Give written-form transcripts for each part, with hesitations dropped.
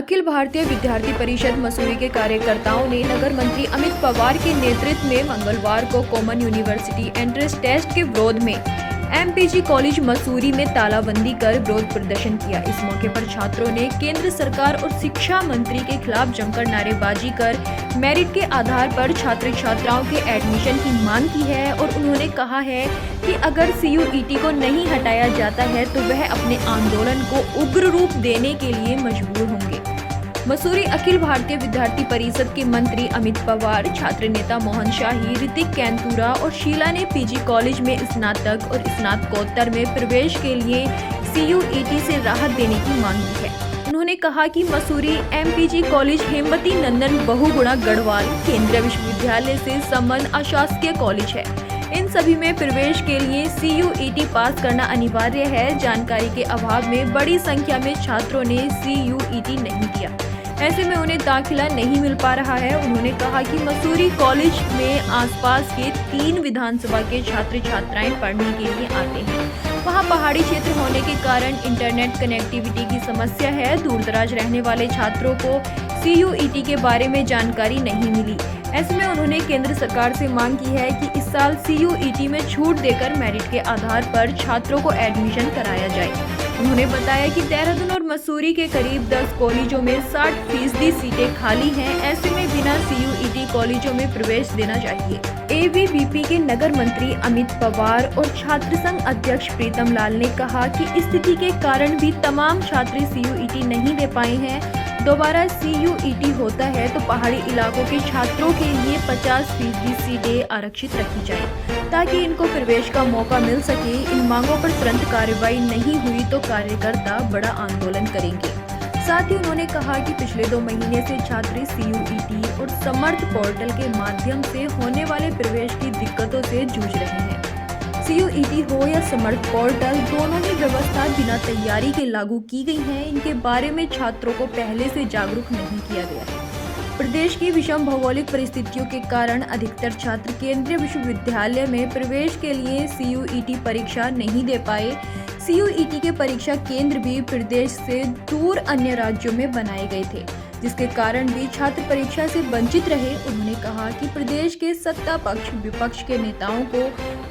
अखिल भारतीय विद्यार्थी परिषद मसूरी के कार्यकर्ताओं ने नगर मंत्री अमित पवार के नेतृत्व में मंगलवार को कॉमन यूनिवर्सिटी एंट्रेंस टेस्ट के विरोध में एमपीजी कॉलेज मसूरी में तालाबंदी कर विरोध प्रदर्शन किया। इस मौके पर छात्रों ने केंद्र सरकार और शिक्षा मंत्री के खिलाफ जमकर नारेबाजी कर मेरिट के आधार पर छात्र छात्राओं के एडमिशन की मांग की है और उन्होंने कहा है कि अगर CUET को नहीं हटाया जाता है तो वह अपने आंदोलन को उग्र रूप देने के लिए मजबूर होंगे। मसूरी अखिल भारतीय विद्यार्थी परिषद के मंत्री अमित पवार, छात्र नेता मोहन शाही, ऋतिक कैंतुरा और शीला ने पीजी कॉलेज में स्नातक और स्नातकोत्तर में प्रवेश के लिए CUET से राहत देने की मांग की है। उन्होंने कहा कि मसूरी एमपीजी कॉलेज हेमवती नंदन बहुगुणा गढ़वाल केंद्रीय विश्वविद्यालय से संबद्ध अशासकीय कॉलेज है। इन सभी में प्रवेश के लिए CUET पास करना अनिवार्य है। जानकारी के अभाव में बड़ी संख्या में छात्रों ने CUET नहीं किया, ऐसे में उन्हें दाखिला नहीं मिल पा रहा है। उन्होंने कहा कि मसूरी कॉलेज में आसपास के 3 विधानसभा के छात्र छात्राएं पढ़ने के लिए आते हैं। वहां पहाड़ी क्षेत्र होने के कारण इंटरनेट कनेक्टिविटी की समस्या है। दूरदराज रहने वाले छात्रों को CUET के बारे में जानकारी नहीं मिली। ऐसे में उन्होंने केंद्र सरकार से मांग की है कि इस साल CUET में छूट देकर मेरिट के आधार पर छात्रों को एडमिशन कराया जाए। उन्होंने बताया कि देहरादून और मसूरी के करीब 10 कॉलेजों में 60% सीटें खाली हैं। ऐसे में बिना CUET कॉलेजों में प्रवेश देना चाहिए। ABVP के नगर मंत्री अमित पवार और छात्र संघ अध्यक्ष प्रीतम लाल ने कहा कि स्थिति के कारण भी तमाम छात्र CUET नहीं दे पाए हैं। दोबारा CUET होता है तो पहाड़ी इलाकों के छात्रों के लिए 50% सीटें आरक्षित रखी जाए ताकि इनको प्रवेश का मौका मिल सके। इन मांगों पर तुरंत कार्रवाई नहीं हुई तो कार्यकर्ता बड़ा आंदोलन करेंगे। साथ ही उन्होंने कहा कि पिछले 2 महीने से छात्र CUET और समर्थ पोर्टल के माध्यम से होने वाले प्रवेश की दिक्कतों से जूझ रहे हैं। CUET हो या समर्थ पोर्टल, दोनों ही व्यवस्था बिना तैयारी के लागू की गई हैं। इनके बारे में छात्रों को पहले से जागरूक नहीं किया गया है। प्रदेश की विषम भौगोलिक परिस्थितियों के कारण अधिकतर छात्र केंद्रीय विश्वविद्यालय में प्रवेश के लिए CUET परीक्षा नहीं दे पाए। CUET के परीक्षा केंद्र भी प्रदेश से दूर अन्य राज्यों में बनाए गए थे, जिसके कारण भी छात्र परीक्षा से वंचित रहे। उन्होंने कहा कि प्रदेश के सत्ता पक्ष विपक्ष के नेताओं को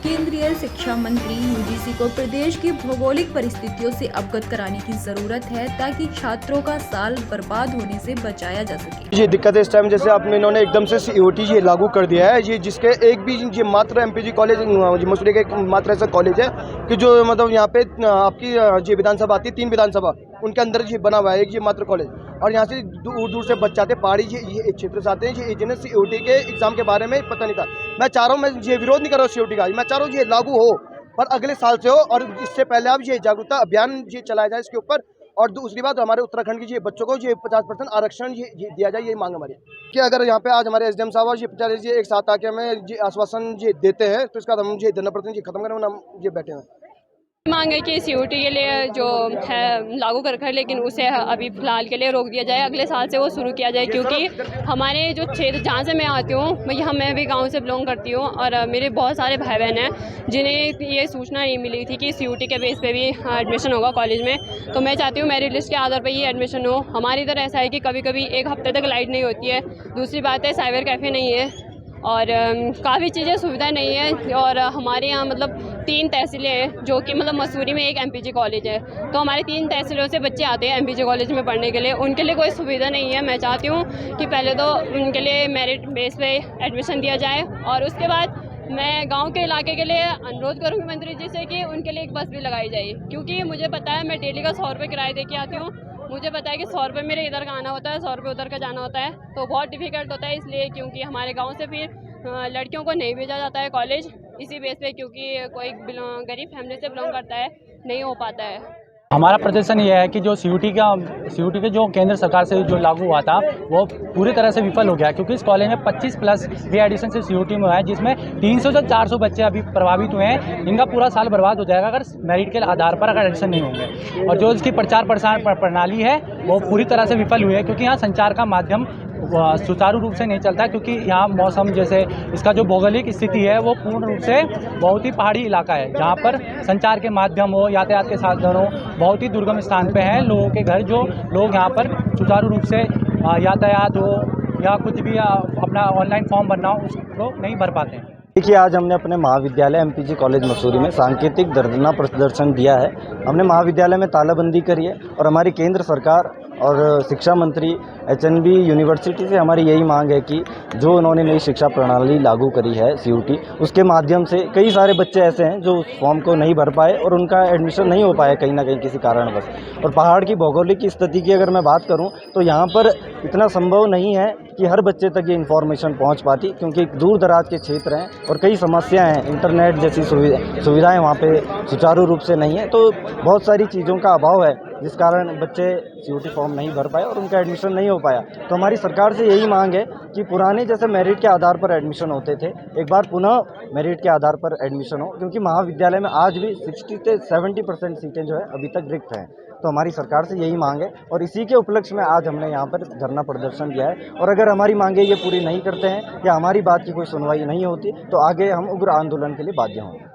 केंद्रीय शिक्षा मंत्री UGC को प्रदेश की भौगोलिक परिस्थितियों से अवगत कराने की जरूरत है ताकि छात्रों का साल बर्बाद होने से बचाया जा सके। ये दिक्कत है इस टाइम, जैसे आपने इन्होंने एकदम से CUET ये लागू कर दिया है, ये जिसके एक भी ये मात्र एमपीजी कॉलेज मसूरी का एक मात्र ऐसा कॉलेज है कि जो मतलब यहाँ पे आपकी ये विधानसभा आती है, 3 विधानसभा उनके अंदर ये बना हुआ है एक ये मात्र कॉलेज। और यहाँ से दूर दूर से बच्चे आते हैं, पहाड़ी ये क्षेत्र से आते हैं। ये जिन्हें CUET के एग्जाम के बारे में पता नहीं था। मैं चाह रहा हूँ, मैं ये विरोध नहीं कर रहा हूँ CUET का, मैं चाह रहा हूँ ये लागू हो पर अगले साल से हो और इससे पहले आप ये जागरूकता अभियान ये चलाया जाए इसके ऊपर। और दूसरी बात, हमारे उत्तराखंड की ये बच्चों को ये 50% आरक्षण ये दिया जाए, यही मांग हमारी कि अगर यहाँ पे आज हमारे SDM साहब और ये एक साथ आके हमें ये आश्वासन ये देते हैं तो इसका हम ये देना पड़ता है, ये खत्म करें, हम ये बैठे हैं। मांग है कि CUET के लिए जो है लागू कर रखा है, लेकिन उसे अभी फिलहाल के लिए रोक दिया जाए, अगले साल से वो शुरू किया जाए। क्योंकि हमारे जो क्षेत्र जहाँ से मैं आती हूँ, मैं भी गांव से बिलोंग करती हूँ और मेरे बहुत सारे भाई बहन हैं जिन्हें ये सूचना नहीं मिली थी कि CUET के बेस पे भी एडमिशन होगा कॉलेज में। तो मैं चाहती हूँ मेरिट लिस्ट के आधार पर ही एडमिशन हो। हमारी इधर ऐसा है कि कभी कभी 1 हफ्ते तक लाइट नहीं होती है। दूसरी बात है, साइबर कैफ़े नहीं है और काफ़ी चीज़ें सुविधाएं नहीं है। और हमारे यहाँ मतलब 3 तहसीलें हैं, जो कि मतलब मसूरी में एक एमपीजी कॉलेज है, तो हमारे 3 तहसीलों से बच्चे आते हैं एमपीजी कॉलेज में पढ़ने के लिए। उनके लिए कोई सुविधा नहीं है। मैं चाहती हूँ कि पहले तो उनके लिए मेरिट बेस पे एडमिशन दिया जाए और उसके बाद मैं गांव के इलाके के लिए अनुरोध करूँगी मंत्री जी से कि उनके लिए एक बस भी लगाई जाए। क्योंकि मुझे पता है, मैं डेली का 100 रुपये किराया दे के आती हूँ। मुझे पता है कि 100 रुपये मेरे इधर का आना होता है, 100 रुपये उधर का जाना होता है, तो बहुत डिफ़िकल्ट होता है। इसलिए क्योंकि हमारे गांव से फिर लड़कियों को नहीं भेजा जाता है कॉलेज इसी बेस पे, क्योंकि कोई गरीब फैमिली से बिलोंग करता है, नहीं हो पाता है। हमारा प्रदर्शन ये है कि जो CUET के जो केंद्र सरकार से जो लागू हुआ था वो पूरी तरह से विफल हो गया। क्योंकि इस कॉलेज में 25+ री एडिशन से CUET में हुआ है, जिसमें 300 से 400 बच्चे अभी प्रभावित हुए हैं। इनका पूरा साल बर्बाद हो जाएगा अगर मेरिट के आधार पर अगर एडमिशन नहीं होंगे। और जो इसकी प्रचार प्रसार प्रणाली है वो पूरी तरह से विफल हुई है, क्योंकि यहाँ संचार का माध्यम सुचारू रूप से नहीं चलता, क्योंकि यहाँ मौसम जैसे इसका जो भौगोलिक स्थिति है वो पूर्ण रूप से बहुत ही पहाड़ी इलाका है, जहाँ पर संचार के माध्यम हो, यातायात के साधन हो बहुत ही दुर्गम स्थान पे हैं लोगों के घर, जो लोग यहाँ पर सुचारू रूप से यातायात हो या कुछ भी अपना ऑनलाइन फॉर्म भरना हो उसको नहीं भर पाते हैं। देखिए, आज हमने अपने महाविद्यालय एमपीजी कॉलेज मसूरी में सांकेतिक धरना प्रदर्शन दिया है। हमने महाविद्यालय में तालाबंदी करी है और हमारी केंद्र सरकार और शिक्षा मंत्री एचएनबी यूनिवर्सिटी से हमारी यही मांग है कि जो उन्होंने नई शिक्षा प्रणाली लागू करी है सीयूटी, उसके माध्यम से कई सारे बच्चे ऐसे हैं जो उस फॉर्म को नहीं भर पाए और उनका एडमिशन नहीं हो पाया कहीं ना कहीं किसी कारणवश। और पहाड़ की भौगोलिक स्थिति की अगर मैं बात करूं तो यहाँ पर इतना संभव नहीं है कि हर बच्चे तक ये इन्फॉर्मेशन पहुँच पाती, क्योंकि दूर दराज के क्षेत्र हैं और कई समस्याएँ हैं, इंटरनेट जैसी सुविधाएँ वहाँ पर सुचारू रूप से नहीं है, तो बहुत सारी चीज़ों का अभाव है जिस कारण बच्चे सीयूटी फॉर्म नहीं भर पाए और उनका एडमिशन नहीं हो पाया। तो हमारी सरकार से यही मांग है कि पुराने जैसे मेरिट के आधार पर एडमिशन होते थे, एक बार पुनः मेरिट के आधार पर एडमिशन हो, क्योंकि महाविद्यालय में आज भी 60 से 70% सीटें जो है अभी तक रिक्त हैं। तो हमारी सरकार से यही मांग है और इसी के उपलक्ष्य में आज हमने यहाँ पर धरना प्रदर्शन किया है। और अगर हमारी मांगे ये पूरी नहीं करते हैं या हमारी बात की कोई सुनवाई नहीं होती तो आगे हम उग्र आंदोलन के लिए बाध्य होंगे।